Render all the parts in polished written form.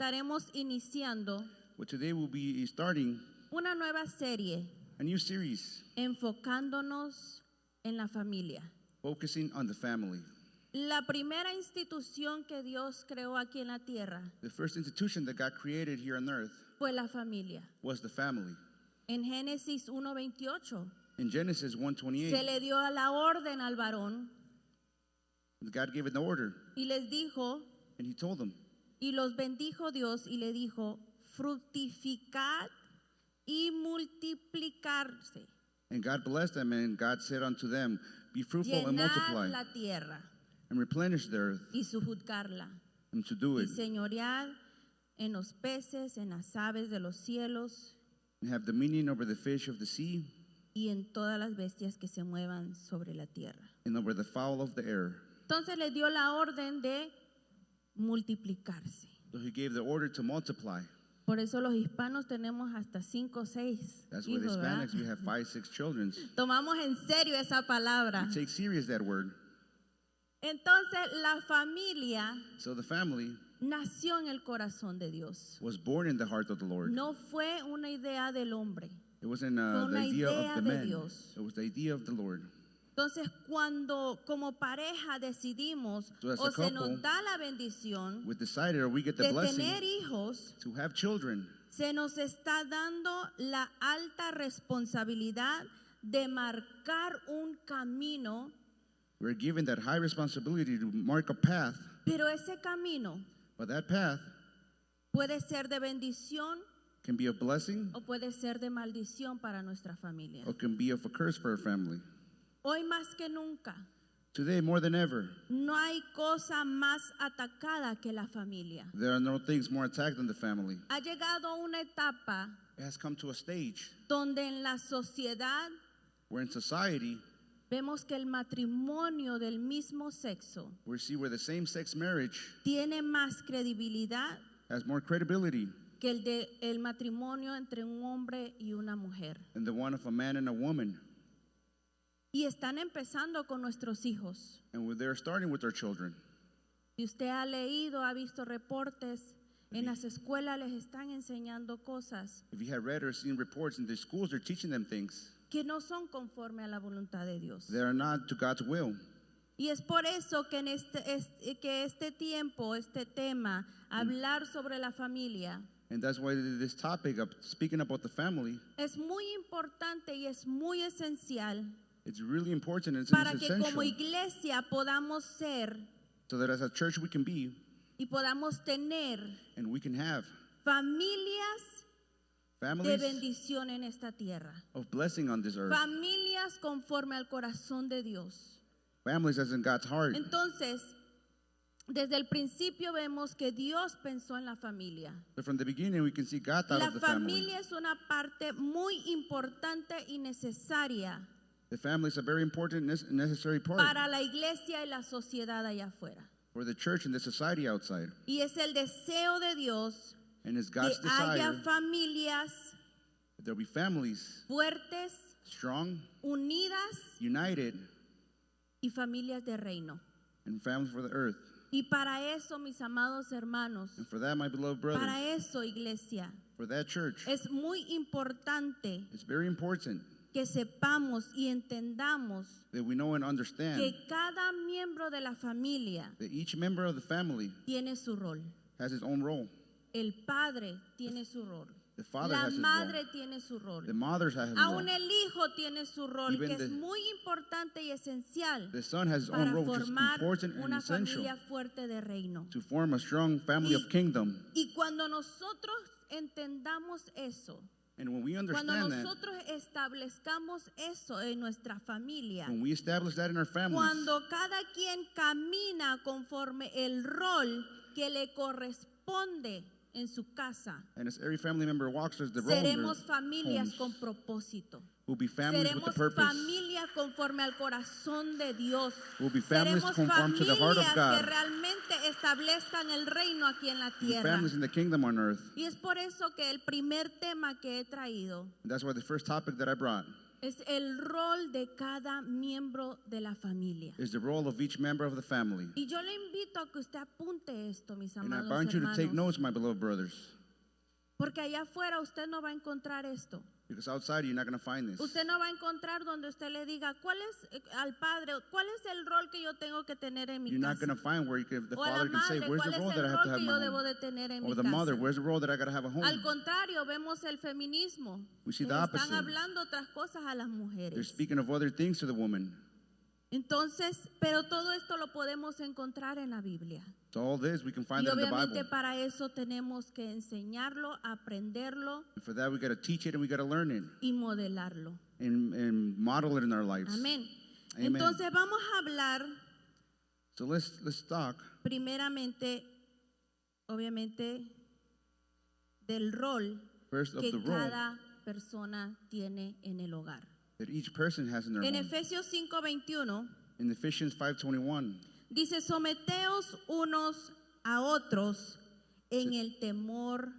estaremos iniciando Well, today we'll be starting una nueva serie a new series enfocándonos en la familia. focusing on the family. La primera institución que Dios creó aquí en la tierra The first institution that God created here on earth fue la familia. was the family. En Génesis 1:28 In Genesis se 1:28, le dio la orden al varón God gave it the order, y les dijo, and He told them, y los bendijo Dios y le dijo, fructificad y multiplicarse, and God blessed them, and God said unto them, be fruitful and llenad multiply, la tierra and replenish the earth, y sujuzgarla, and to do y it, señoread en los peces, en las aves de los cielos and have dominion over the fish of the sea, y en todas las bestias que se muevan sobre la tierra. and over the fowl of the air. Entonces le dio la orden de multiplicarse. So He gave the order to multiply. Por eso los hispanos tenemos hasta 5 o 6 That's why the hijos, ¿verdad? Hispanics, we have 5, 6 children. Tomamos en serio esa palabra. We take serious that word. Entonces la familia So the family nació en el corazón de Dios. was born in the heart of the Lord. No fue una idea del hombre. It wasn't Fue the una idea idea of the de man. Dios. It was the idea of the Lord. Entonces cuando como pareja decidimos So as a o se couple, nos da la bendición We decided, or we get the de blessing tener hijos, to have children. se nos está dando la alta responsabilidad de marcar un camino, We're given that high responsibility to mark a path, pero ese camino but that path puede ser de bendición can be a blessing o puede ser de maldición para nuestra familia. or can be of a curse for our family. Hoy más que nunca, Today, more than ever, no hay cosa más atacada que la familia. there are no things more attacked than the family. Ha llegado una etapa It has come to a stage donde en la sociedad where in society, vemos que el matrimonio del mismo sexo we see where the same-sex marriage tiene más credibilidad has more credibility que el matrimonio entre un hombre y una mujer. than the one of a man and a woman. Y están empezando con nuestros hijos. And they're starting with their children. Si usted ha leído, ha visto reportes, en las escuelas les están enseñando cosas If you have read or seen reports in the schools, they're teaching them things que no son conforme a la voluntad de Dios. that are not to God's will. Y es por eso que en este tiempo, este tema, hablar sobre la familia, And that's why this topic of speaking about the family, es muy importante y es muy esencial it's really important and it's para que essential como iglesia podamos ser so that as a church we can be y podamos tener and we can have familias de families bendición en esta tierra. of blessing on this earth. Familias conforme al corazón de Dios. Families as in God's heart. Entonces, desde el principio vemos que Dios pensó en la familia. So from the beginning we can see God thought La of the family. familia es una parte muy importante y necesaria The family is a very important and necessary part para la iglesia y la sociedad allá afuera. for the church and the society outside. Y es el deseo de Dios And it's que God's haya desire familias that there'll be families fuertes, strong, unidas united, y familias de reino. and families for the earth. Y para eso, mis amados hermanos, And for that, my beloved brothers, para eso, iglesia, for that church, es muy importante it's very important que sepamos y entendamos that we know and understand que cada miembro de la familia that each member of the family tiene su rol. has his own role. El padre tiene su rol. The father La has his madre role. tiene su rol. The mother has his Aún role. el hijo tiene su rol, Even que es the- muy importante y esencial The son has his own para role, which is formar important and una essential familia fuerte de reino. to form a strong family of kingdom. Y cuando nosotros entendamos eso, And when we cuando understand that, nosotros establezcamos eso en nuestra familia, when we establish that in our families, cuando cada quien camina conforme el rol que le corresponde en su casa, and as every family member walks as the role in seremos their familias con homes, propósito. we'll be families with the Seremos purpose. familias conforme al corazón de Dios. We'll be families Seremos conform to the heart of familias que God. realmente establezcan el reino aquí en la We'll be tierra. families in the kingdom on earth. Y es por eso que el primer tema que he traído And that's why the first topic that I brought Es el rol de cada miembro de la familia. is the role of each member of the family. Y yo le invito a que usted apunte esto, mis And I amados want you to take hermanos. notes, my beloved brothers, Porque allá afuera usted no va a encontrar esto. because outside you're not going to find this. Usted no va a encontrar donde usted le diga, ¿cuál es al padre? ¿Cuál es el rol que yo tengo que tener en mi You're not casa? going to find where the O a la father can say, madre, where's ¿cuál the es role that I el have to rol have que in yo my debo home? de tener en Or mi the mother, casa? where's the role that I got to have at Al home? contrario, vemos el feminismo. We see the Les opposite. están hablando otras cosas a las They're mujeres. speaking of other things to the woman. Entonces, pero todo esto lo podemos encontrar en la Biblia. So all this, we can find Y it in the obviamente Bible. para eso tenemos que enseñarlo, aprenderlo And for that, we got to teach it and we got to learn it y modelarlo. and model it in our lives. Amén. Amen. Entonces vamos a hablar So let's talk primeramente, obviamente, del rol first of que the role cada persona tiene en el hogar. that each person has in their En home. Efesios 5:21 In Ephesians 5:21, dice, someteos unos a otros en el temor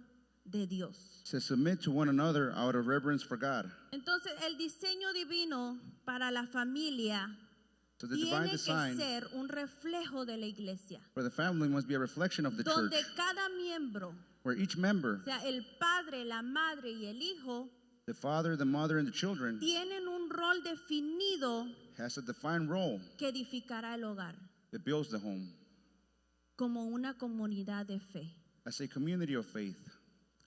de Dios. it says, submit to one another out of reverence for God. Entonces, el diseño divino para la familia So the divine tiene que design ser un reflejo de la iglesia, for the family must be a reflection of the church, donde cada miembro, where each member, o sea, el padre, la madre y el hijo, the father, the mother, and the children, tienen un rol definido has a defined role que edificará el hogar that builds the home como una comunidad de fe. as a community of faith.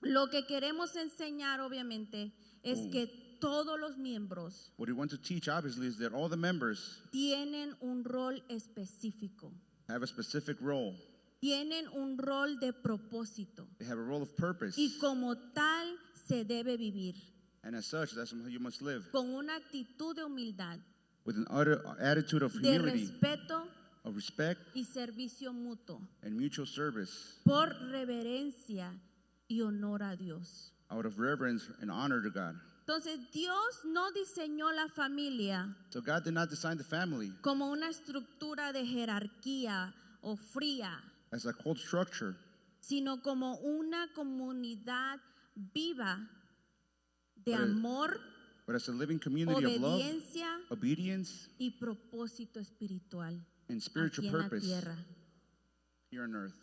Lo que queremos enseñar, obviamente, es que todos los miembros What we want to teach, obviously, is that all the members tienen un rol específico, have a specific role. tienen un rol de propósito They have a role of purpose. y como tal se debe vivir And as such, that's how you must live. con una actitud de humildad, With an utter attitude of de humility, respeto of respect, y servicio mutuo, and mutual service, por reverencia y honor a Dios. out of reverence and honor to God. Entonces, Dios no diseñó la familia So God did not design the family como una estructura de jerarquía o fría, as a cold structure, sino como una comunidad viva de But it- amor, but as a living community of love, obediencia obedience, y propósito espiritual and spiritual aquí en la purpose tierra. here on earth.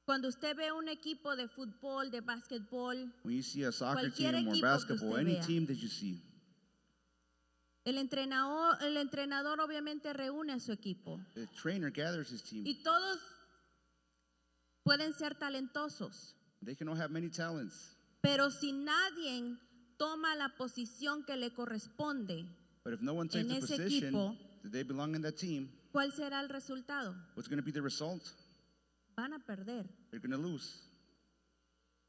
Cuando usted ve un equipo de fútbol, de básquetbol, When you see a soccer Cualquier team or equipo que basketball, usted any vea. team that you see, el entrenador obviamente reúne a su equipo the trainer gathers his team. y todos pueden ser talentosos, They can all have many talents, pero si nadie toma la posición que le corresponde, but if no one takes En the ese position equipo- that they belong in that team, ¿cuál será el resultado? what's going to be the result? Van a perder. They're going to lose.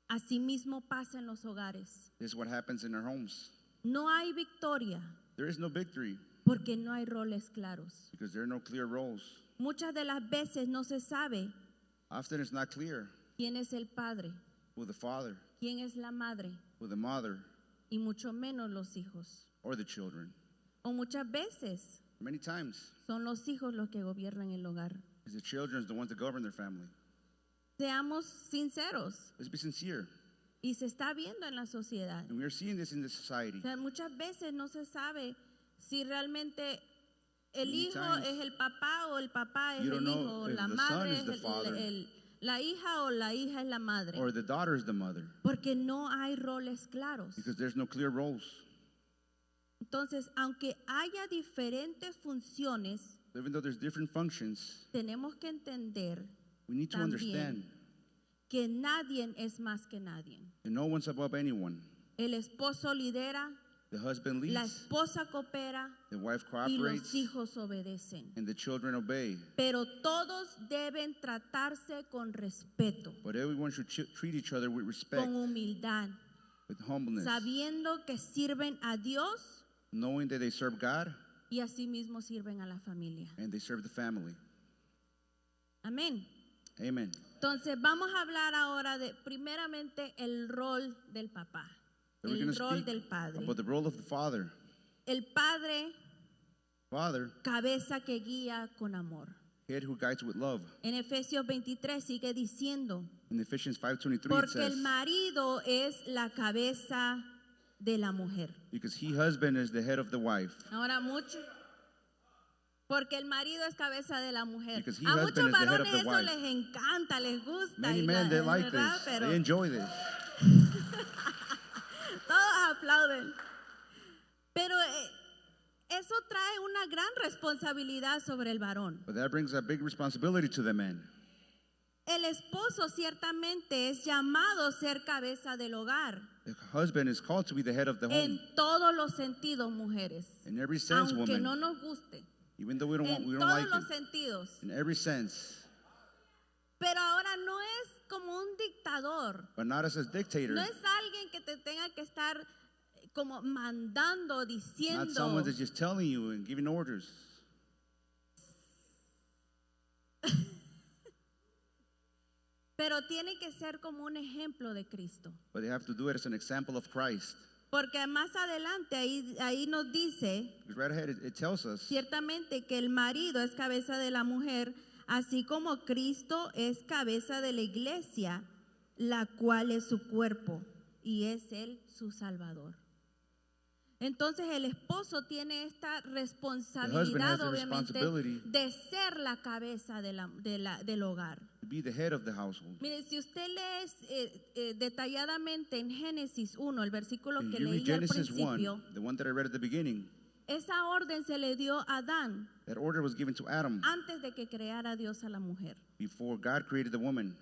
Asimismo pasa en los hogares. This is what happens in our homes. No hay victoria There is no victory porque no hay roles claros. because there are no clear roles. Muchas de las veces no se sabe Often it's not clear quién es el padre, who the father, quién es la madre who the mother, y mucho menos los hijos. or the children. O muchas veces Many times, son los hijos los que gobiernan el hogar. it's the children the ones that govern their family. Seamos sinceros Let's be sincere. y se está viendo en la sociedad. And we are seeing this in the society. O sea, muchas veces no se sabe si realmente el Many hijo times, es el papá o el papá es you el don't know hijo, o if la the son madre is es the father. la hija o la hija es la madre. Or the daughter is the mother Porque no hay roles claros. because there's no clear roles. Entonces, aunque haya diferentes funciones, So even though there's different functions, tenemos que entender we need to También. understand que nadie es más que nadie. that no one's above anyone. El esposo lidera, The husband la leads, esposa coopera the wife y los cooperates, hijos obedecen. and the children obey. Pero todos deben tratarse con respeto, But everyone should treat each other with respect, con humildad, with humbleness, sabiendo que sirven a Dios knowing that they serve God y asimismo sirven a la familia. and they serve the family. Amén. Amen. Entonces vamos a hablar ahora de primeramente el rol del papá, So we're going el to rol speak del padre. about the role of the father. El padre, Father, cabeza que guía con amor. head who guides with love. En Efesios 23 sigue diciendo, In Ephesians 5:23 it porque says, el marido es la cabeza de la mujer. Because he, husband, is the head of the wife. Ahora mucho, porque el marido es cabeza de la mujer. Because he, A husband, muchos is the head of varones the eso wife. les encanta, les gusta. Many y men, they like ¿verdad? this. Pero They enjoy this. todos aplauden. Pero eso trae una gran responsabilidad sobre el varón. But that brings a big responsibility to the man. El esposo ciertamente es llamado a ser cabeza del hogar. The husband is called to be the head of the home. En todos los sentidos, mujeres. In every sense, Aunque woman. no nos guste. Even though we don't En like todos los it. sentidos. In every sense. Pero ahora no es como un dictador. But not as a dictator. No es alguien que te tenga que estar como mandando, Not diciendo. someone that's just telling you and giving orders. Pero tiene que ser como un ejemplo de Cristo. But they have to do it as an example of Christ. Porque más adelante ahí nos dice Because right ahead it tells us ciertamente que el marido es cabeza de la mujer, así como Cristo es cabeza de la iglesia, la cual es su cuerpo y es él su Salvador. Entonces el esposo tiene esta responsabilidad, the obviamente, responsibility de ser la cabeza del hogar. to be the head of the household. Mire, si usted lee detalladamente en Génesis 1, el versículo If que you read leí al Genesis principio, 1, the one that I read at the beginning, esa orden se le dio a Adán that order was given to Adam antes de que creara Dios a la mujer. before God created the woman.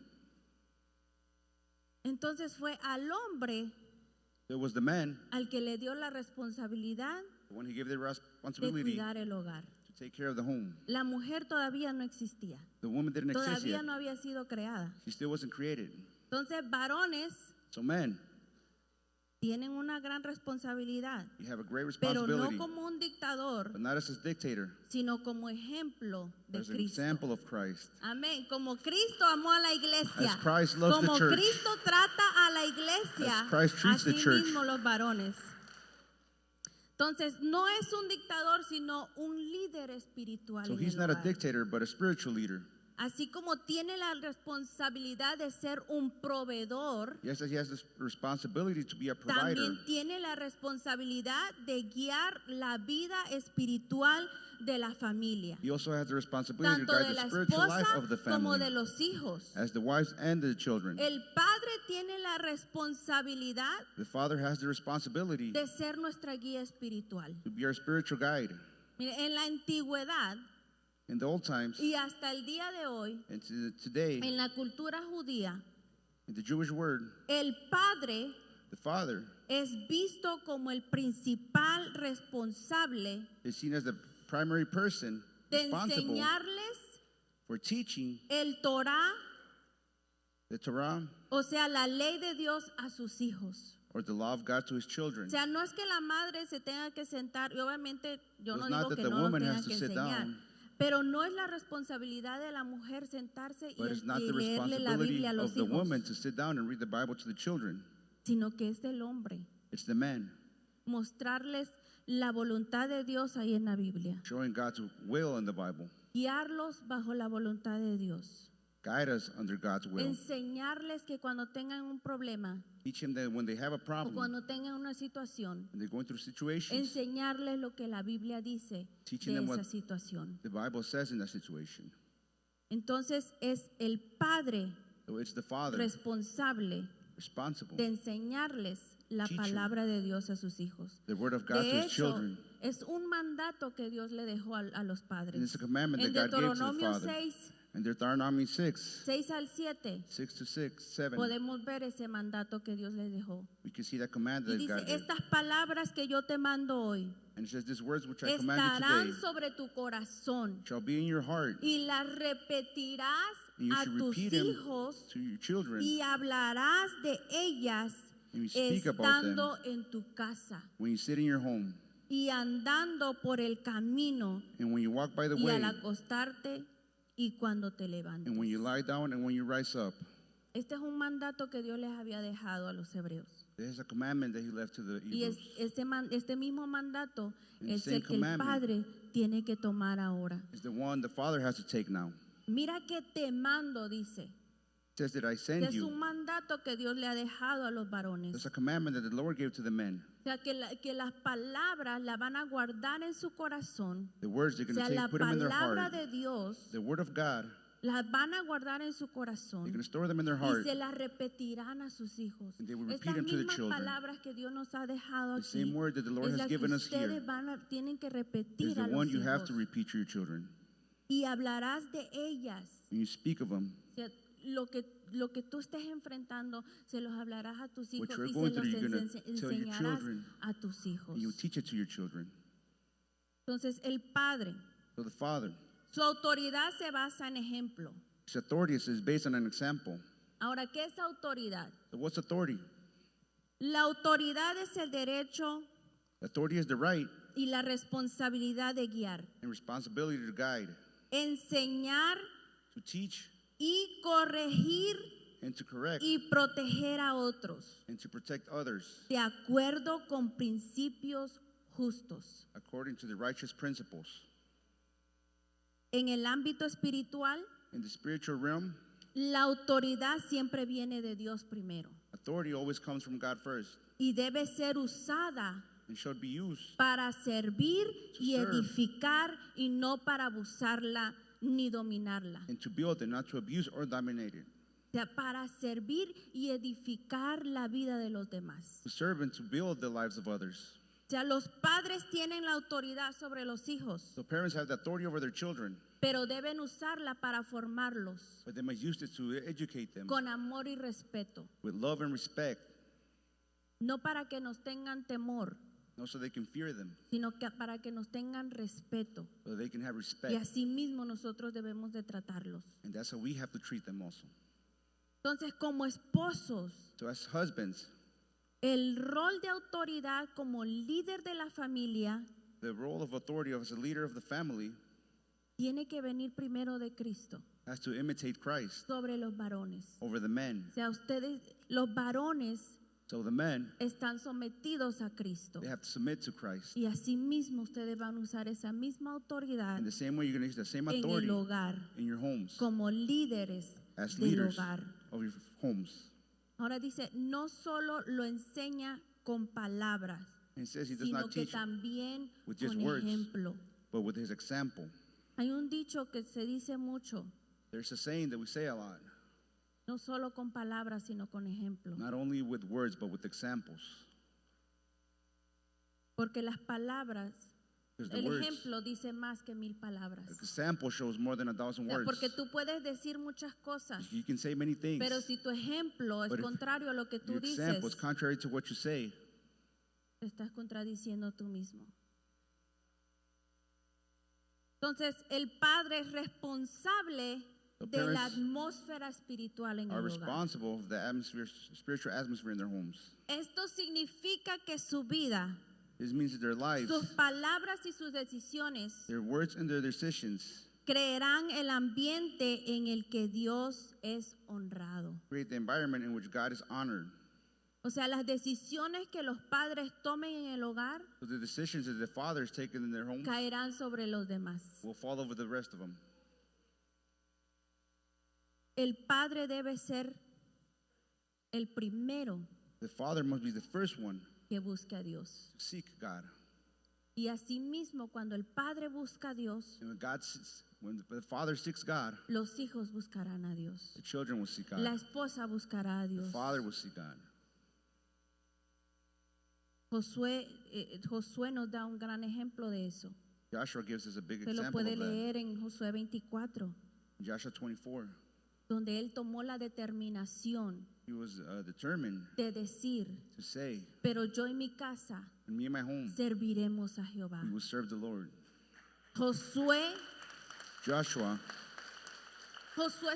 Entonces fue al hombre It was the man, al que le dio la responsabilidad the one he gave the de responsibility cuidar el hogar. to take care of the home. La mujer todavía no existía, The woman didn't exist todavía yet. no había sido creada. She still wasn't created. Entonces varones So men, tienen una gran responsabilidad, you have a great pero no responsibility, como un dictador, but not as a dictator, sino como ejemplo but de as an Cristo. example of Christ. Amén. Como Cristo amó a la iglesia, As Christ loves como the church, Cristo trata a la iglesia, as Christ treats the así church. mismo los varones. Entonces no es un dictador, sino un líder espiritual. So en he's el not a hogar. dictator, but a spiritual leader. Así como tiene la responsabilidad de ser un proveedor, Yes, he has this responsibility to be a provider. también tiene la responsabilidad de guiar la vida espiritual de la familia, He also has the responsibility to tanto de guide la the spiritual life esposa of the como de family, los hijos. as the wives and the children. El padre tiene la responsabilidad The father has the responsibility de ser nuestra guía espiritual. to be our spiritual guide. Mire, en la antigüedad In the old times, y hasta el día de hoy, and today, en la cultura judía, in the Jewish word, el padre the father es visto como el principal responsable is seen as the primary person de responsible enseñarles for teaching el Torah, the Torah o sea, la ley de Dios a sus hijos. or the law of God to his children. O sea, no es que la madre se tenga que sentar, y obviamente yo no It's not digo that que the no lo woman tenga has to que sit enseñar, down, pero no es la responsabilidad de la mujer sentarse but it's not y the leerle la responsibility Biblia a los of the hijos, woman to sit down and read the Bible to the children. sino que es del hombre. It's the man Mostrarles la voluntad de Dios ahí en la Biblia. showing God's will in the Bible. Guiarlos bajo la voluntad de Dios. Guide us under God's will. Enseñarles que cuando tengan un problema Teach him that when they have a o problem, cuando tengan una situación, when they're going through situations, enseñarles lo que la Biblia dice Teaching de them esa what situación. the Bible says in that situation. Entonces es el padre So it's the father responsable responsible, de enseñarles la Teacher. palabra de Dios a sus hijos. the word of God to De his hecho, children. es un mandato que Dios le dejó a los And padres. it's a commandment En that God gave to the Deuteronomio father. 6, In Deuteronomy 6, 6 al 7, 6 to 6, 7, podemos ver ese mandato que Dios les dejó. we can see that command Y that dice, God gave. estas palabras que yo te mando hoy And it says, these words which I command you estarán today sobre tu corazón shall be in your heart, y las repetirás and you a should tus repeat them hijos to your children, y hablarás de ellas and you speak about them estando en tu casa when you sit in your home, y andando por el camino and when you walk by the y way, al acostarte y cuando te levantes. and when you lie down, and when you rise up. Este es un mandato que Dios les había dejado a los hebreos. There's a commandment that he left to the Y Hebrews. este mismo mandato And the es same el que el commandment Padre tiene que tomar ahora. It's the one the father has to take now. Mira que te mando, dice. It says that I send Es you. un mandato mandato que Dios le ha dejado a los varones. There's a commandment that the Lord gave to the men. O sea, que las palabras las van a guardar en su corazón. The words they're O going sea, to la take, put them in their palabra heart. de Dios The word of God, las van a guardar en su they're corazón going to store them in their y heart. se las repetirán a sus hijos. And they will repeat Estas them to the mismas children. palabras que Dios nos ha dejado The aquí same word that the Lord es has la que given us here ustedes tienen que is repetir the a los one you have hijos. to repeat to your children. Y hablarás de ellas. When you speak of them, O sea, lo que tú estés enfrentando, se los hablarás a tus hijos you're y going se los through, you're gonna tell your enseñarás children, a tus hijos. and you teach it to your children. Entonces, el padre, So the father, su autoridad se basa en ejemplo. his authority is based on an example. Ahora, ¿qué es autoridad? So what's authority? La autoridad es el derecho Authority is the right y la responsabilidad de guiar, and responsibility to guide, enseñar to teach, y corregir and to correct, y proteger a otros and to protect others de acuerdo con principios justos. according to the righteous principles. En el ámbito espiritual, In the spiritual realm, la autoridad siempre viene de Dios primero authority always comes from God first y debe ser usada and should be used para servir y serve. edificar y no para abusarla ni dominarla. and to build and not to abuse or dominate it. O sea, para servir y edificar la vida de los demás. To serve and to build the lives of others. O sea, los padres tienen la autoridad sobre los hijos, So parents have the authority over their children, pero deben usarla para formarlos but they must use it to educate them con amor y respeto, with love and respect, no para que nos tengan temor, not so they can fear them, sino que para que nos tengan respeto. so they can have respect. Y así mismo nosotros debemos de tratarlos. And that's how we have to treat them also. Entonces, como esposos, So as husbands, el rol de autoridad como líder de la familia the role of authority as a leader of the family tiene que venir primero de Cristo has to imitate Christ sobre los varones. over the men. O sea, ustedes, los varones, So the men, están sometidos a Cristo. they have to submit to Christ. Y así mismo ustedes van a usar esa misma autoridad In the same way, you're going to use the same en authority el hogar in your homes como líderes as del leaders hogar. of your homes. Ahora dice, no solo lo enseña con palabras, And it says he does sino not que teach también with just con words, ejemplo. but with his example. Hay un dicho que se dice mucho, There's a saying that we say a lot, no solo con palabras, sino con ejemplo. not only with words, but with examples. Porque las palabras, Because the el words, ejemplo dice más que 1000 palabras. the example shows more than 1,000 O sea, words. porque tú puedes decir muchas cosas, You can say many things, pero si tu ejemplo es but if contrario a lo que tú your dices, example is contrary to what you say. te estás contradiciendo tú mismo. Entonces, el padre es responsable The de la parents atmósfera espiritual en are el hogar. responsible of the atmosphere, spiritual atmosphere in their homes. Esto significa que su vida, This means that their lives, sus palabras y sus decisiones their words and their decisions creerán el ambiente en el que Dios es honrado. create the environment in which God is honored. O sea, las decisiones que los padres tomen en el hogar So the decisions that the fathers take in their homes caerán sobre los demás. will fall over the rest of them. El padre debe ser el primero The father must be the first one que busque a Dios. to seek God. Y asimismo, cuando el padre busca a Dios, And when the father seeks God, los hijos buscarán a Dios. the children will seek La God. esposa buscará a The Dios. father will seek God. Josué nos da un gran ejemplo de eso. Joshua gives us a big Usted lo example puede of that. leer en Josué 24, In Joshua 24, donde él tomó la determinación he was determined de decir, to say, pero yo y mi casa "And me and my home, serviremos a Jehová. we will serve the Lord." Josué Joshua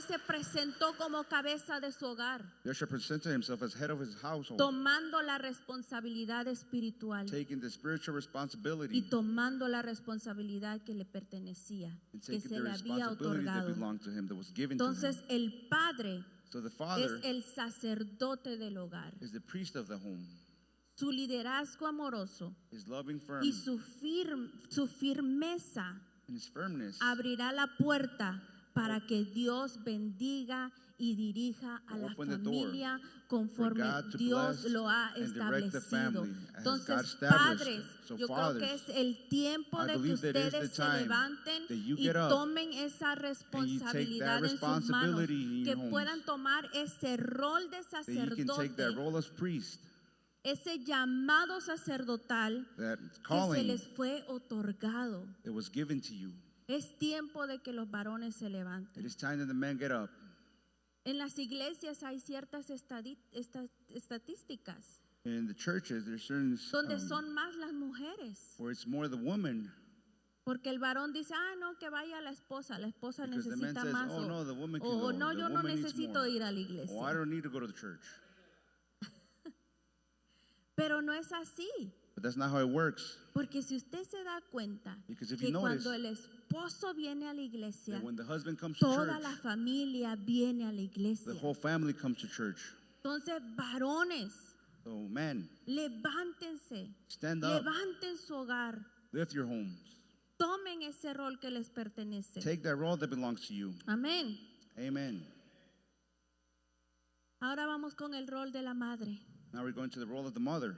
se presentó como cabeza de su hogar, Joshua presented himself as head of his household, tomando la responsabilidad espiritual taking the spiritual y responsibility tomando la responsabilidad que le pertenecía, and que taking se the le había responsibility that otorgado. belonged to him, that was given to him. Entonces el padre So the es father el sacerdote del hogar. is the priest of the home. Su liderazgo amoroso His loving firm y su firmeza and his firmness abrirá la puerta para que Dios bendiga y dirija a la Open the door familia conforme God to Dios bless lo ha and direct the establecido. family as God Entonces, established. padres, So yo creo que fathers, es el tiempo I de que believe that is ustedes the se time levanten that you y get up tomen esa and you take responsabilidad that en sus manos, responsibility in que your homes, puedan tomar ese rol de that you can take that sacerdote, role as priest, ese llamado sacerdotal that que se calling les fue otorgado. that was given to you. Es tiempo de que los varones se It levanten. is time that the men get up. En las iglesias hay ciertas estadísticas In the churches, there's certain donde son más las mujeres. where it's more the woman, Porque el varón dice, no, que vaya la esposa because the man necesita says, más. oh no, the woman can O go. no, The yo no woman needs necesito more. ir a la Oh, I iglesia. don't need to go to the church. Pero no es así. But that's not how it works. Porque si usted se da cuenta Because if que you notice cuando el esposo viene a la iglesia, that when the husband comes to toda church, la familia viene a la iglesia. the whole family comes to church. Entonces, varones, So men, levántense, stand up, levanten su hogar, lift your homes. tomen ese rol que les pertenece. Take that role that belongs to you. Amén. Amen. Ahora vamos con el rol de la madre. Now we're going to the role of the mother.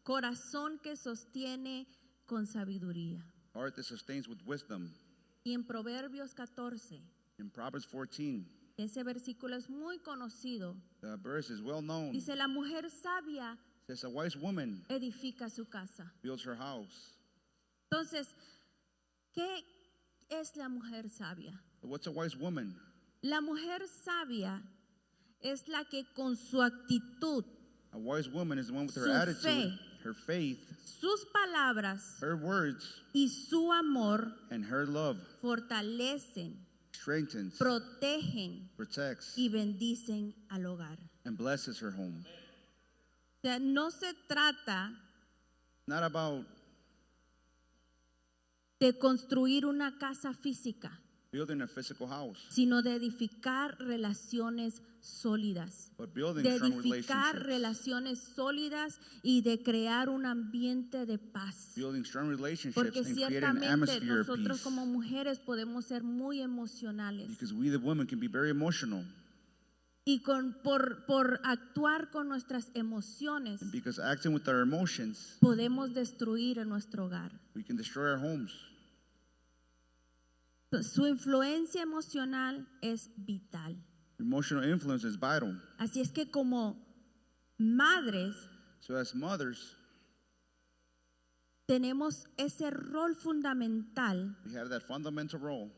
Corazón que sostiene con sabiduría. Heart that sustains with wisdom. Y en Proverbios 14, In Proverbs 14, ese versículo es muy conocido. the verse is well known. Dice, la mujer sabia It says, a wise woman edifica su casa. builds her house. Entonces, ¿qué es la mujer sabia? What's a wise woman? La mujer sabia es la que con su actitud, A wise woman is the one with her Su attitude, fe. her faith, sus palabras her words, y su amor and her love fortalecen, strengthens, protegen protects, y bendicen al hogar. and blesses her home. O sea, no se trata Not about de construir una casa física, building a physical house, sino de edificar relaciones sólidas. but building De strong edificar relationships. relaciones sólidas y de crear un ambiente de paz. Building strong relationships Porque and creating an ciertamente atmosphere of nosotros peace. como mujeres podemos ser muy emocionales Because we, the women, can be very emotional. y por actuar con nuestras emociones And because acting with our emotions, podemos destruir en nuestro hogar. we can destroy our homes. Su influencia emocional es vital. Emotional influence is vital. Así es que como madres So as mothers, tenemos ese rol fundamental we have that fundamental role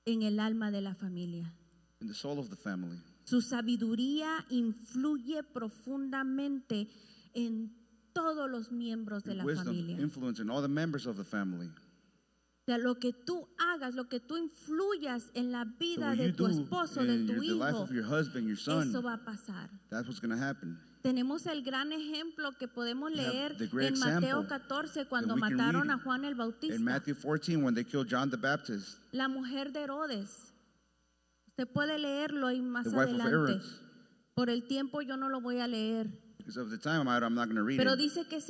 en el alma de la familia. in the soul of the family. Su sabiduría influye profundamente en todos los miembros de And la wisdom familia. influencing all the members of the family. O sea, lo que tú hagas, lo que tú influyas en la So vida what de you tu do esposo, de in tu the life hijo, of your husband, your son, eso va a pasar. that's what's going to happen. Tenemos el gran ejemplo que podemos We have leer the great en Mateo example 14 cuando we can mataron read a Juan el In Bautista. Matthew 14, when they killed John the Baptist, La mujer de Herodes. Usted puede leerlo y más the wife of adelante. Herod, Por el tiempo yo no lo voy a leer. because of the time I'm not going to read Pero it. dice que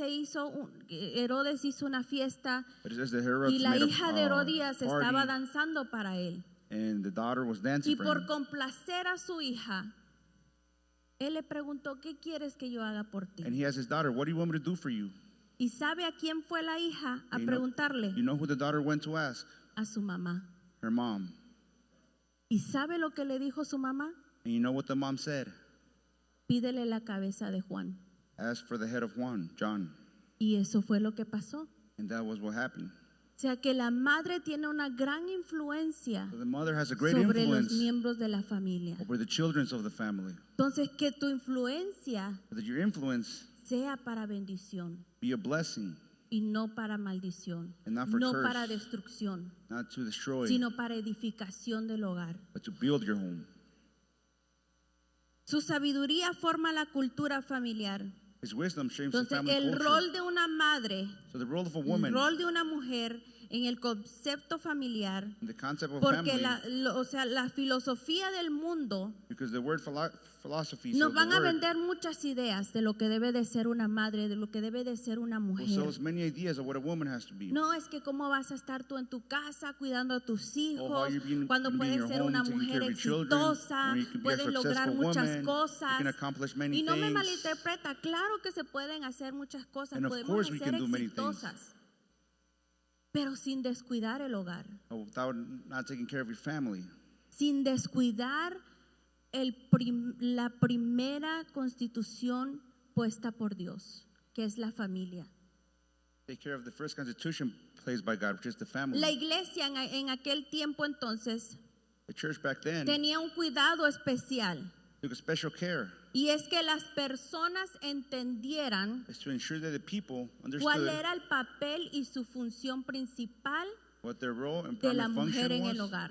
Herodes hizo una fiesta But it says that Herod y la made hija de a Herodías estaba party, danzando para él. and the daughter was Y dancing for por him. complacer a su hija, él le preguntó, ¿qué quieres que yo haga por ti? And he asked his daughter, what do you want me to do for you? ¿Y sabe a quién fue la hija a You know- preguntarle? You know who the daughter went to ask? A su mamá. Her mom. ¿Y sabe lo que le dijo su mamá? And you know what the mom said? Pídele la cabeza de Juan. Ask for the head of John. Y eso fue lo que pasó. And that was what happened. O sea que la madre tiene una gran influencia So the mother has a great sobre los influence miembros de la familia. over the children of the family. Entonces que tu influencia So that your influence sea para bendición be a blessing, y no para maldición, And not for no curse. para destrucción, not to destroy, sino para edificación del hogar. but to build your home. Su sabiduría forma la cultura familiar. His wisdom shapes the Entonces family el culture. rol de una madre, So the role of a el woman, rol de una mujer en el concepto familiar, in the concept of porque family, o sea, la filosofía del mundo because the word philosophy, nos so van the a word vender muchas ideas de lo que debe de ser una madre, de lo que debe de ser una will sell mujer. us many ideas of what a woman has to be. No, es que cómo vas a estar tú en tu casa cuidando a tus how hijos, you're being, cuando gonna be in puedes your ser home, una taking care mujer of your children, exitosa, or you can be a puedes lograr successful muchas woman, you cosas. can accomplish many Y no me things. malinterpreta, claro que se pueden hacer muchas cosas, And of podemos course we ser can do many things. exitosas, pero sin descuidar el hogar, Without not taking care of your family, sin descuidar la primera constitución puesta por Dios, que es la familia. take care of the first constitution placed by God, which is the family. La iglesia en aquel tiempo entonces The church back then tenía un cuidado especial, took a special care, y es que las personas entendieran is to ensure that the people cuál understood era el papel y su función principal what their role and de la primary mujer function en el was hogar.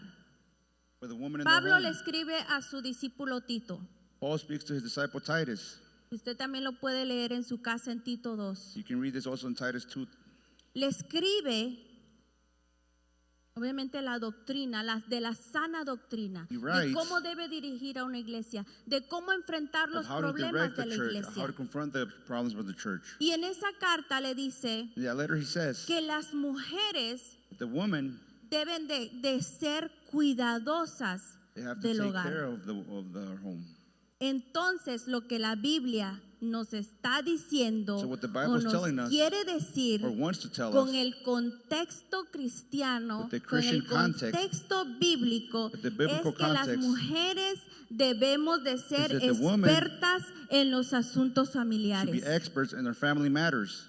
for the woman in Pablo their le home. escribe a su discípulo Tito. Paul speaks to his disciple Titus. Usted también lo puede leer en su casa en Tito 2. You can read this also in Titus 2. Le escribe, obviamente, la doctrina, de la sana doctrina, He de writes cómo debe dirigir a una iglesia, de cómo enfrentar los Of how to problemas direct de the la church, iglesia. how to confront the problems of the church. Y en esa carta le dice In that letter he says que las mujeres the woman, deben de ser cuidadosas they have to del take hogar. care of the home. Entonces, lo que la Biblia nos está diciendo So what the o Bible is nos telling us, quiere decir or wants to tell con us, el contexto cristiano, with the con el Christian context, contexto bíblico, with the biblical es que las context, mujeres debemos de ser that the woman expertas en los asuntos should be familiares. experts in their family matters.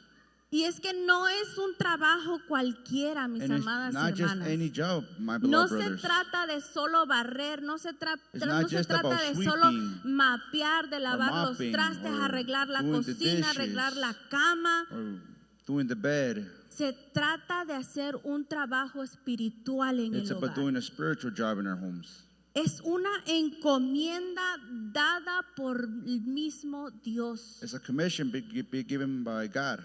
Y es que no es un trabajo cualquiera, mis And it's amadas not just hermanas. any job, my No beloved se brothers. trata de solo barrer, no se, It's no not se just trata about de sweeping solo mapear, de lavar los mopping trastes, or arreglar la doing the cocina, dishes. arreglar la cama. Or doing the bed. Se trata de hacer un trabajo espiritual en It's el about hogar. doing a spiritual job in our homes. Es una encomienda dada por el mismo Dios It's a commission be given by God.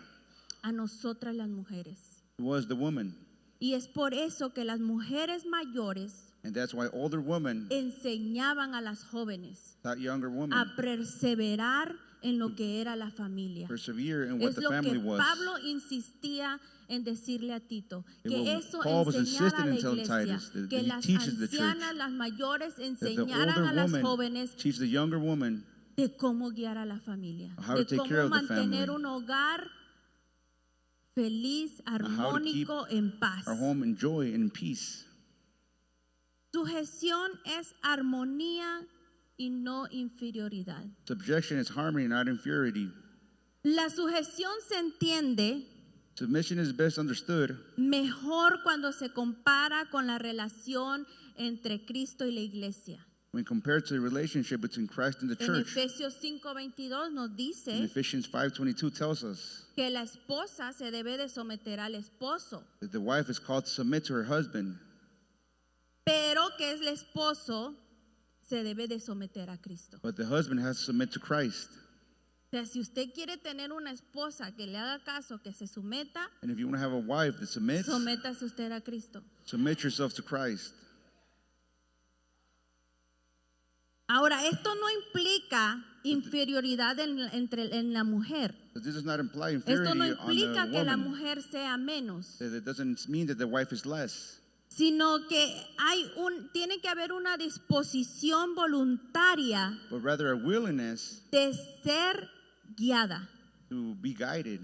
a nosotras las mujeres. It was the woman. Y es por eso que las mujeres mayores And that's why older women, enseñaban a las jóvenes that younger woman, a perseverar en lo que era la familia. persevere in what Es the lo family que was. Pablo insistía en decirle a Tito, And que what eso Paul was enseñara a insisting la in telling iglesia, Titus, that que he las teaches the church, ancianas, las mayores that the enseñaran older a las woman jóvenes teach the younger woman de cómo guiar a la familia, how de to take care cómo of the mantener family, un hogar feliz, how to keep armónico, en paz. our home in joy and in peace. Sujeción es armonía y no inferioridad. Subjection is harmony, not inferiority. La sujeción se entiende Submission is best understood mejor cuando se compara con la relación entre Cristo y la iglesia. when compared to the relationship between Christ and the En church. Efesios 5:22 nos In dice Ephesians 5:22 tells us que la esposa se debe de someter al esposo, that the wife is called to submit to her husband, pero que es el esposo se debe de someter a Cristo. but the husband has to submit to Christ. O sea, si usted quiere tener una esposa que le haga caso, que se someta, And if you want to have a wife that submits, sométase usted a Cristo. submit yourself to Christ. Ahora, esto no implica inferioridad en la mujer. But this does not imply Esto no inferiority on implica the que la woman. mujer sea menos, That it doesn't mean that the wife is less. sino que tiene que haber una disposición voluntaria But rather a willingness de ser guiada, to be guided,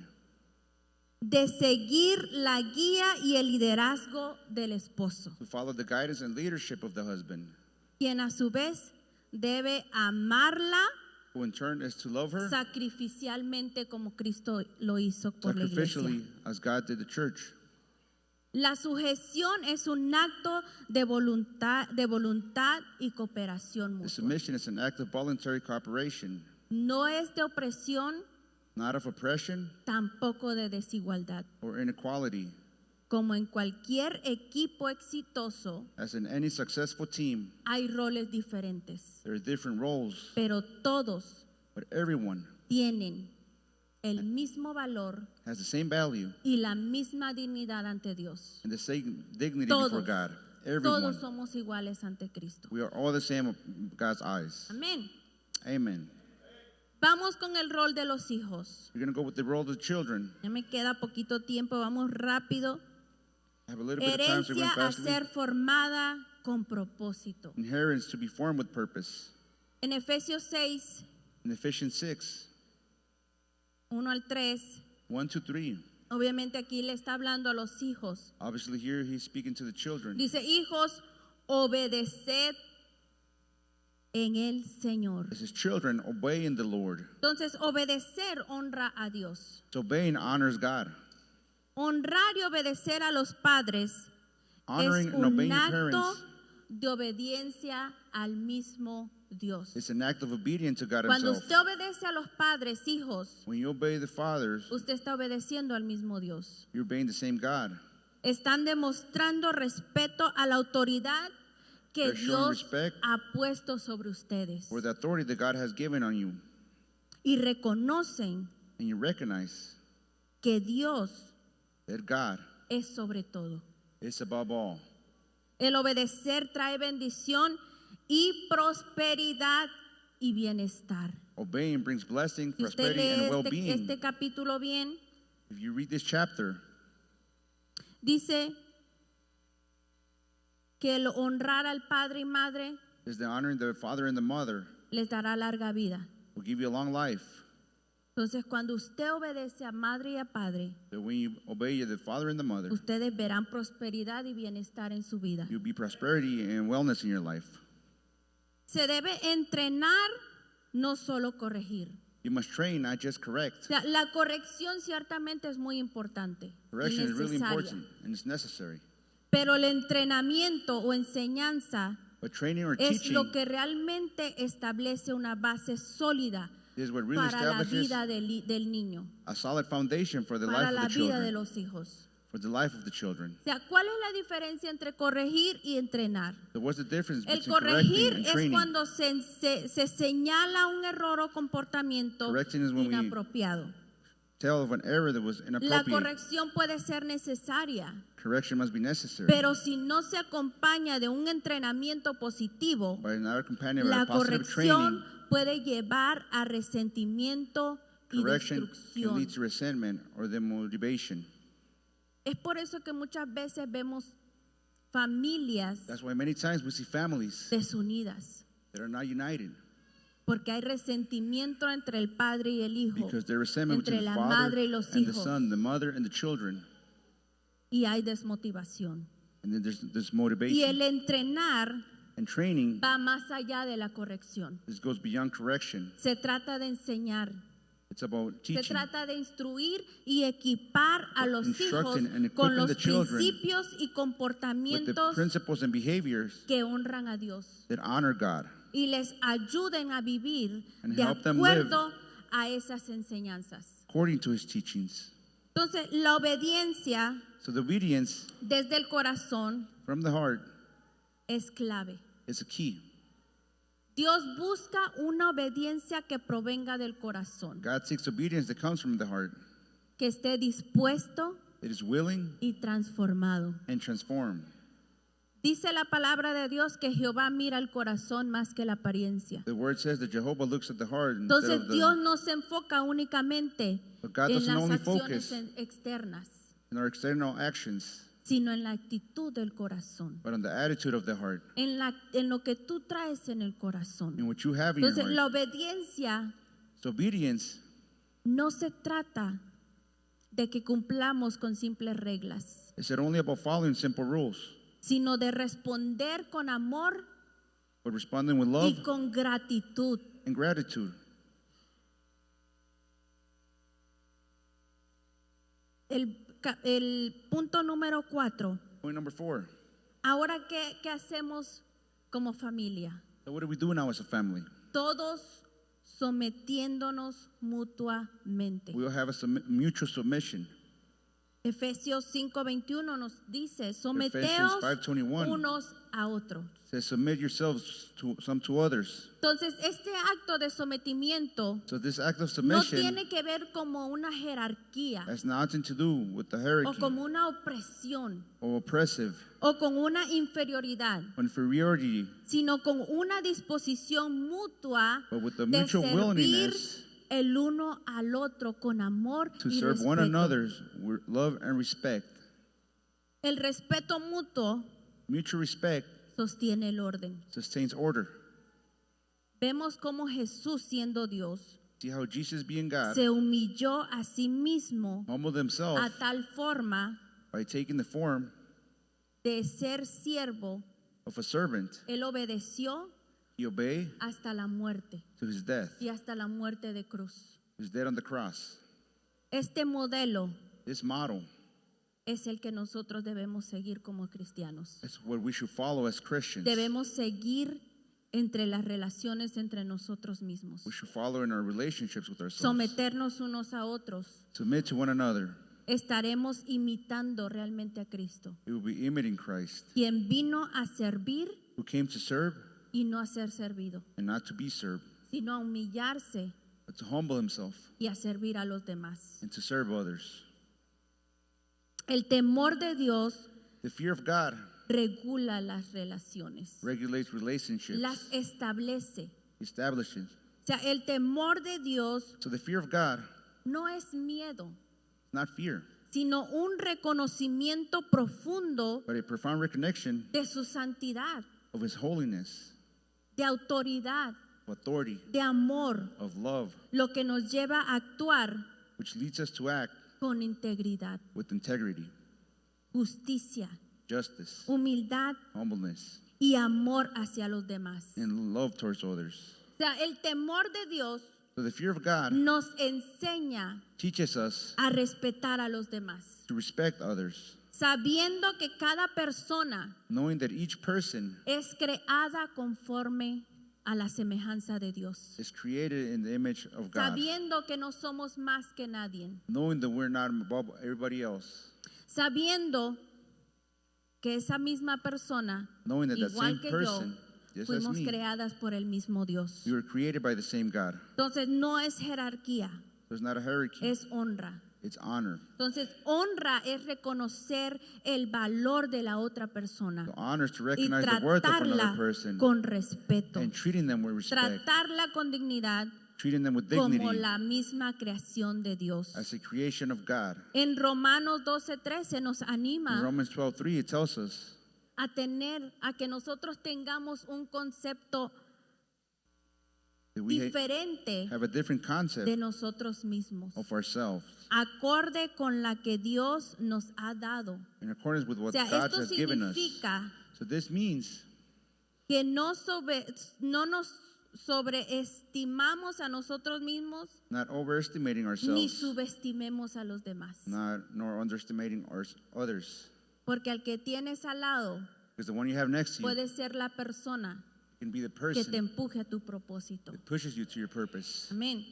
de seguir la guía y el liderazgo del esposo, to follow the guidance and leadership of the husband, quien a su vez debe amarla who in turn is to love her sacrificialmente como Cristo lo hizo por la iglesia. sacrificially as God did the church. La sujeción es un acto de voluntad y cooperación The mutua. submission is an act of voluntary cooperation, No es de opresión, not of oppression tampoco de desigualdad. or inequality. Como en cualquier equipo exitoso, As in any successful team, hay roles diferentes, there are different roles, pero todos but everyone tienen el mismo valor has the same value y la misma dignidad ante Dios. and the same dignity Todos, before God. Everyone. todos somos iguales ante Cristo. We are all the same in God's eyes. Amén. Amen. Vamos con el rol de los hijos. We're going to go with the role of the children. Ya me queda poquito tiempo, vamos rápido. I have a little bit of time, so we're Herencia going a fastly. ser formada con propósito. Inheritance to be formed with purpose. En Efesios 6, In Ephesians 6, 1 al 3, 1 to 3. obviamente aquí le está hablando a los hijos. Obviously, here he's speaking to the children. Dice, hijos, obedeced en el Señor. It says, children, obey in the Lord. Entonces, obedecer honra a Dios. So obeying honors God. Honrar y obedecer a los padres Honoring es and un obeying your acto parents de obediencia al mismo Dios. is an act of obedience to God Cuando himself. usted obedece a los padres, hijos, When you obey the fathers, usted está obedeciendo al mismo Dios. you're obeying the same God. Están demostrando respeto a la autoridad que They're showing Dios respect ha puesto sobre ustedes. For the authority that God has given on you. Y reconocen And you recognize que Dios that God es sobre todo. is above all. El obedecer trae bendición y prosperidad y bienestar. Obeying brings blessing, Si usted prosperity, and lee well-being. este capítulo bien, If you read this chapter, dice que el honrar al padre y madre is the honoring the father and the mother les dará larga vida. will give you a long life. Entonces, cuando usted obedece a madre y a padre, So when you obey the father and the mother, ustedes verán prosperidad y bienestar en su vida. you'll be prosperity and wellness in your life. Se debe entrenar, no solo corregir. You must train, not just correct. O sea, la corrección ciertamente es muy importante y Correction is really necesaria, important and it's necessary. pero el entrenamiento o enseñanza But training or es teaching lo que realmente establece una base sólida is what really para la establishes vida del niño, a solid foundation for the para life la of the vida de children. los hijos. For the life of the children. O sea, ¿cuál es la diferencia entre corregir y entrenar? So what's the difference El between correcting corregir and es training? cuando se señala un error o comportamiento Correcting is when we inapropiado. Tell of an error that was La inappropriate. corrección puede ser necesaria, Correction must be necessary. pero si no se acompaña de un entrenamiento positivo, But not accompanied by la a positive corrección training, puede llevar a resentimiento y correction can destrucción. lead to resentment or demotivation. Es por eso que muchas veces vemos familias That's why many times we see families desunidas, that are not united porque hay resentimiento entre el padre y el hijo, because there's resentment entre between the la father madre y los and the hijos, son, the mother and the children, y hay desmotivación. and then there's Y motivation. el entrenar And training, va más allá de la corrección. this goes beyond correction. Se trata de enseñar, It's about se teaching. trata de instruir y equipar a los hijos Instructing and con equipping los the children principios y with the comportamientos principles and behaviors que honran a Dios that honor God y les ayuden a vivir and de help them acuerdo a esas enseñanzas. according to his teachings. Entonces, la obediencia So the obedience desde el corazón from the heart es clave. is a key. Dios busca una obediencia que provenga del corazón, God seeks obedience that comes from the heart, que esté dispuesto that is willing y transformado. and transformed. Dice la palabra de Dios que Jehová mira el corazón más que la apariencia. The word says that Jehovah looks at the heart instead Entonces of Dios the, no se enfoca únicamente But God en doesn't las only acciones focus externas, in our external actions, sino en la actitud del corazón, but on the attitude of the heart, en lo que tú traes en el corazón. in what you have in your Entonces heart. la obediencia So obedience no se trata de que cumplamos con simples reglas, is not only about following simple rules, sino de responder con amor but responding with love y con gratitud. and gratitude. El punto número 4. Point number 4. Ahora, ¿qué hacemos como familia? So what do we do now as a family? Todos sometiéndonos mutuamente. We will have a mutual submission. Efesios 5:21 nos dice, Ephesians someteos 5:21 unos a otros. says, submit yourselves some to others. Entonces, este acto de sometimiento So this act of no submission tiene que ver como una jerarquía has nothing to do with the o hierarchy como una opresión or oppressive o con una inferioridad, or inferiority, sino con una disposición mutua but with the de mutual servir willingness el uno al otro con amor to y serve one respeto. another with love and respect. El respeto mutuo Mutual respect sostiene el orden. sustains order. Vemos cómo Jesús, siendo Dios, See how Jesus, being God, se humilló a sí mismo humbled himself a tal forma by taking the form de ser siervo. of a servant. Él obedeció He obeyed hasta la muerte to his death. y hasta la muerte de cruz. He was dead on the cross. Este modelo This model es el que nosotros debemos seguir como cristianos. is what we should follow as Christians. Debemos seguir entre las relaciones entre nosotros mismos. We should follow in our relationships with ourselves. Someternos unos a otros. Submit to one another. Estaremos imitando realmente a Cristo, We will be imitating Christ, quien vino a servir who came to serve y no a ser servido, and not to be served, sino a humillarse but to humble himself y a servir a los demás. and to serve others. El temor de Dios The fear of God regula las relaciones, regulates relationships, las establece. establishes. O sea, el temor de Dios So the fear of God no es miedo, is not fear, sino un reconocimiento profundo but a profound recognition de su santidad, of his holiness, de autoridad, of authority, de amor, of love, lo que nos lleva a actuar which leads us to act con integridad, with integrity, justicia, justice, humildad humbleness, y amor hacia los demás. and love towards others. O sea, el temor de Dios So the fear of God nos enseña teaches us a respetar a los demás, to respect others, sabiendo que cada persona knowing that each person es creada conforme a la semejanza de Dios, is created in the image of God, sabiendo que no somos más que nadie, knowing that we're not above everybody else, sabiendo que esa misma persona, knowing that that igual same que yo, person, just as fuimos me, creadas por el mismo Dios. we were created by the same God. Entonces no es jerarquía, There's not a hierarchy, es honra. it's honor. Entonces honra es reconocer el valor de la otra persona The honor is to y recognize the worth of another tratarla person con respeto, and treating them with respect, tratarla con dignidad treating them with como dignity la misma creación de Dios. as a creation of God. En Romanos 12:13 nos In anima Romans 12:3 it tells us a que nosotros tengamos un concepto that we diferente have a different concept de nosotros mismos, of ourselves acorde con la que Dios nos ha dado. in accordance with O what sea, God esto has given us. significa So this means que no nos sobreestimamos a nosotros mismos not overestimating ni ourselves, subestimemos a los demás. nor underestimating others. Porque al que tienes al lado Because the one you have next to you puede ser la persona can be the que te person empuje a tu propósito. that pushes you to your purpose. Amén.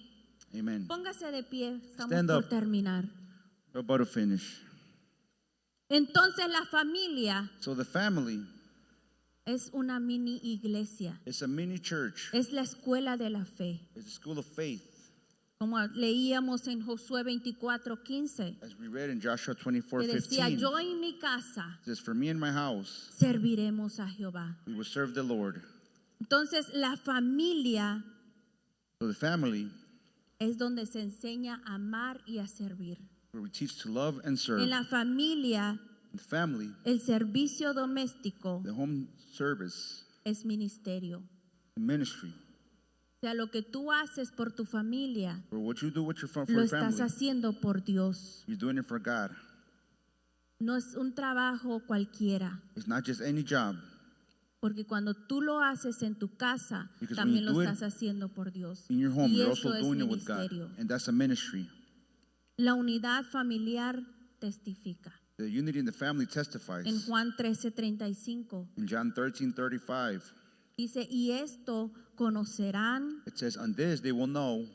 Amen. Póngase de pie, estamos Stand por up. terminar. We're about to finish. Entonces la familia So the family es una mini iglesia, is a mini church. es la escuela de la fe. It's a school of faith. Como leíamos en Josué 24:15, As we read in Joshua que decía, 24:15, yo y mi casa it says, for me and my house, serviremos a Jehová. we will serve the Lord. Entonces la familia So the family, es donde se enseña a amar y a servir. where we teach to love and serve. En la familia, The family, el servicio doméstico the home service, es ministerio. the ministry, O sea, lo que tú haces por tu familia, or what you do with your for lo your estás family, haciendo por Dios. you're doing it for God. No es un trabajo cualquiera, It's not just any job. porque cuando tú lo haces en tu casa, Because when también you lo do it estás haciendo por Dios. In your home, Y you're eso also es doing it with God. ministerio. And that's a ministry. La unidad familiar testifica. The unity in the family testifies. En Juan 13:35 In John 13:35, dice, y esto conocerán it says, on this they will know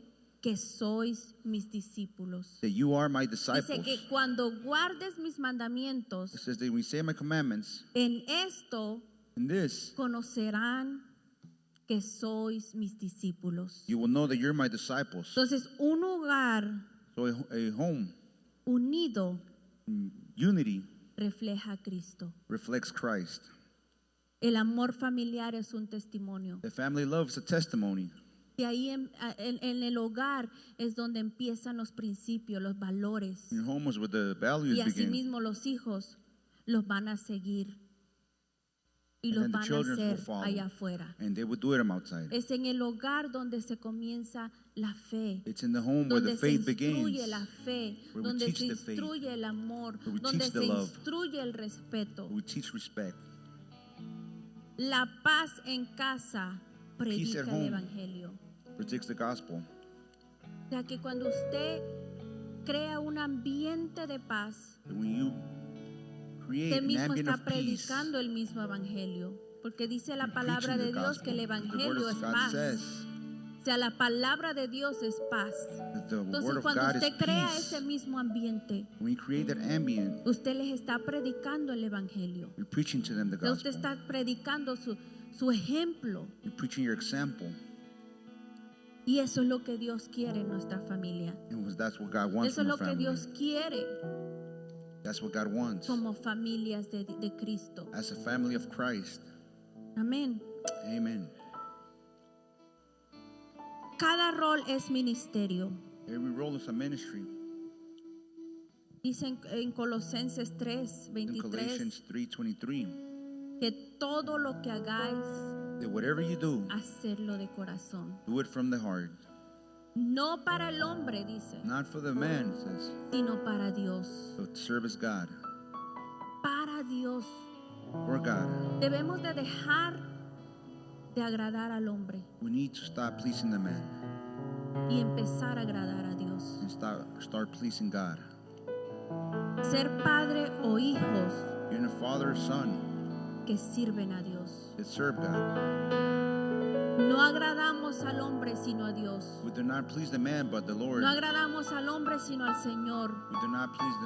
que sois mis discípulos. that you are my Dice disciples. que cuando guardes mis mandamientos, It says that when you say my commandments, en esto in this, conocerán que sois mis discípulos. you will know that you're my disciples. Entonces, un hogar So a home, unido unity, refleja a Cristo. reflects Christ. El amor familiar es un testimonio. The family love is a testimony. De ahí en el hogar es donde empiezan los principios, los valores. Your home is where the values Y begin. asimismo los hijos los van a seguir y And los then the van a children will hacer follow. allá afuera. And they would do it outside. Es en el hogar donde se comienza la fe, It's in the home where donde the se faith begins. instruye la fe, where we donde teach se the faith, instruye el amor, where we donde teach the se love, instruye el respeto. where we teach respect. La paz en casa Peace predica at el home. evangelio. Predicts the gospel. O sea que cuando usted crea un ambiente de paz, That when you create usted an mismo ambient está of peace, predicando el mismo evangelio, porque dice la you're palabra preaching de the Dios que el gospel. The word evangelio of es God paz. says O sea, la palabra de Dios es paz. that the Entonces, word of cuando God is usted crea peace. ese mismo ambiente, When you create that ambient, usted les está predicando el evangelio. you're preaching to them the Usted gospel. está predicando su ejemplo. You're preaching your example. Y eso es lo que Dios quiere en nuestra familia. And that's what God wants Eso es from a lo que family. Dios quiere That's what God wants. como familias de Cristo. As a family of Christ. Amén. Amen. Cada rol es ministerio. Every role is a ministry. Dice en Colosenses 3, In 23, Galatians 3:23, que todo lo que hagáis, that whatever you do, hacerlo de corazón. do it from the heart. No para el hombre, dice, Not for the man, it says, sino para Dios. but to service God. Para Dios. For God. Debemos de dejar de agradar al hombre We need to stop pleasing the man y empezar a agradar a Dios. and start pleasing God. Ser padre o hijos Being a father or son que sirven a Dios. that serve God. No agradamos al hombre sino a Dios. We do not please the man but the Lord. No agradamos al hombre sino al Señor. We do not please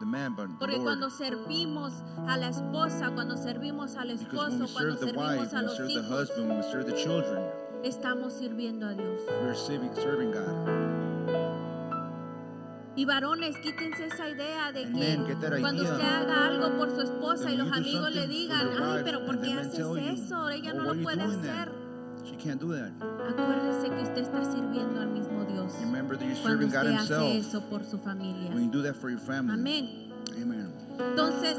the man but the Porque Lord. cuando servimos a la esposa, cuando servimos al Because when we esposo, cuando serve the servimos wife, a when we los serve the hijos, husband, when we serve the children, estamos sirviendo a Dios. we're serving God. Y varones, quítense esa idea de And que men, get that cuando idea usted haga algo por su esposa that y when los you do amigos le something digan, for your ay, wife, pero ¿por and qué the men haces tell you, eso? Ella "Oh, no why lo are you puede doing hacer. that? She can't do that." Acuérdese que usted está sirviendo al mismo Dios Remember that you're cuando serving God usted hace Himself eso por su familia. when you do that for your family. Amén. Amen. Entonces,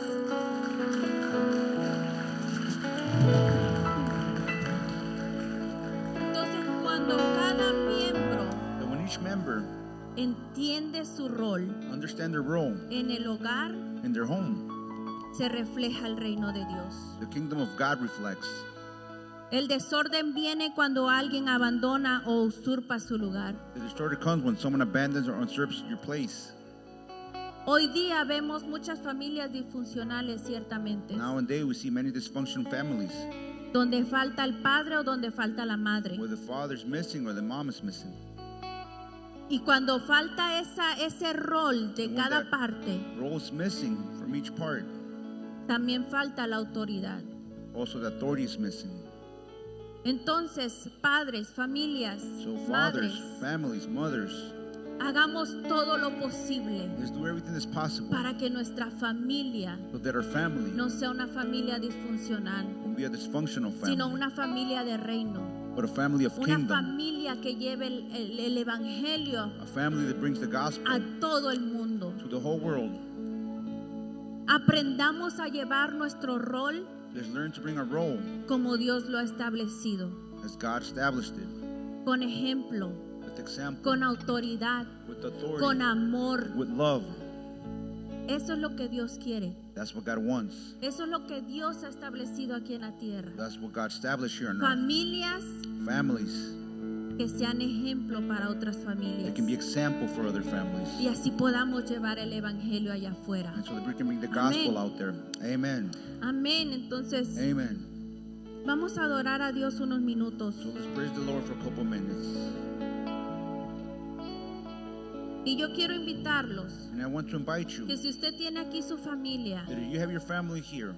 cuando cada miembro So when each member entiende su rol understand their role en el hogar, in their home, se refleja el reino de Dios. the kingdom of God reflects. El desorden viene cuando alguien abandona o usurpa su lugar. The distorted comes when someone abandons or usurps your place. Hoy día vemos muchas familias disfuncionales, ciertamente, Nowadays we see many dysfunctional families donde falta el padre o donde falta la madre. where the father's missing or the mom is missing. Y cuando falta ese rol de And when cada that parte, role is missing from each part. también falta la autoridad. Also the authority is missing. Entonces, padres, familias, So madres, fathers, families, mothers, hagamos todo lo posible let's do everything that's possible para que nuestra familia so that our family no sea una familia disfuncional, won't be a dysfunctional sino family, una familia de reino, but a family of una kingdom, familia que lleve el evangelio a family that brings the gospel a todo el mundo. to the whole world. Aprendamos a llevar nuestro rol Let's learn to bring our role como Dios lo ha establecido, as God established it, con ejemplo, with example, con autoridad, with authority, con amor. with love. Eso es lo que Dios quiere. That's what God wants. Eso es lo que Dios ha establecido aquí en la tierra. That's what God established here on earth. Familias Families que sean ejemplo para otras familias. that can be example for other families. Y así podamos llevar el evangelio allá afuera. And so that we can bring the gospel Amén. out there. Amen. Amén. Entonces, Amen. vamos a adorar a Dios unos minutos. So let's praise the Lord for a couple minutes. Y yo quiero invitarlos And I want to invite you que si usted tiene aquí su familia, that if you have your family here,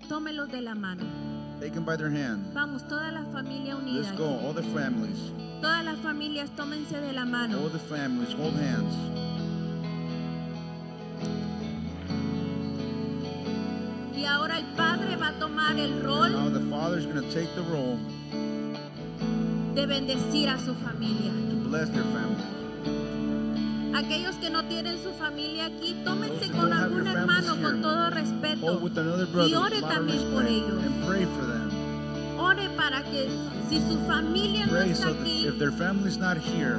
tómelos de la mano. take them by their hand. Vamos, toda la familia unida. Let's go, aquí. all the families. Todas las familias, tómense de la mano. All the families, hold hands. Y ahora el padre va a tomar el rol Now the father's going to take the role de bendecir a su familia. to bless their family. Aquellos que no tienen su familia aquí, Those tómense who con don't have algún your hermano families con here, todo respeto. hold with another brother Y ore with a lot of también por respect ellos. and pray for them. Ore para que si su familia no Pray está so that aquí, if their family's not here,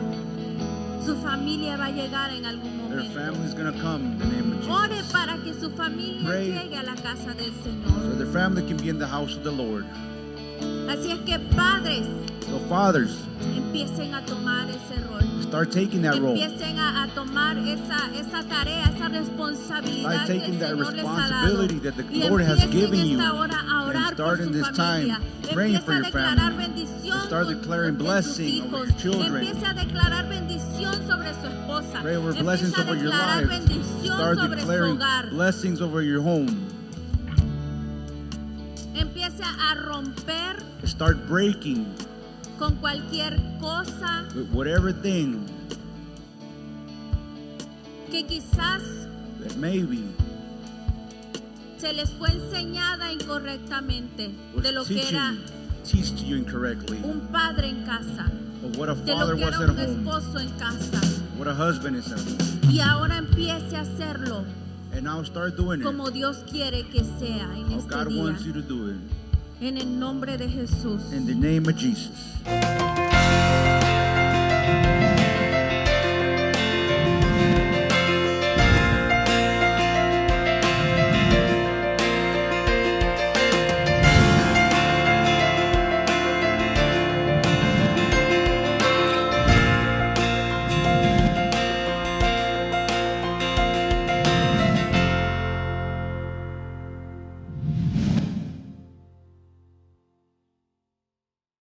su familia va a llegar en algún their momento. family's going to come in the name of Ore Jesus. para que su familia Pray. llegue a la casa del So Señor. their family can be in the house of the Lord. Así es que padres, So fathers, empiecen a tomar ese rol. start taking that role. Empiecen a tomar esa tarea, esa responsabilidad Start que el taking that Señor les ha dado. responsibility that the Y Lord has empiecen given you. esta hora a And orar por start in su this familia. time praying Empieza for a your declarar family. bendición And start declaring en sus blessing over hijos. your children. Empieza a declarar bendición sobre su esposa. Pray over Empieza blessings a over your declarar life. bendición Start sobre su declaring hogar. blessings over your home. Empieza a romper Start breaking con cualquier cosa with whatever thing que quizás that maybe se les fue enseñada incorrectamente de lo was que era teach to you incorrectly, un padre en casa, of what a de lo father que was era at un home, esposo en casa. what a husband is at home. Y ahora empiece a hacerlo And now start doing it. como Dios quiere que sea en How este God día. wants you to do it. En el nombre de Jesús. In the name of Jesus.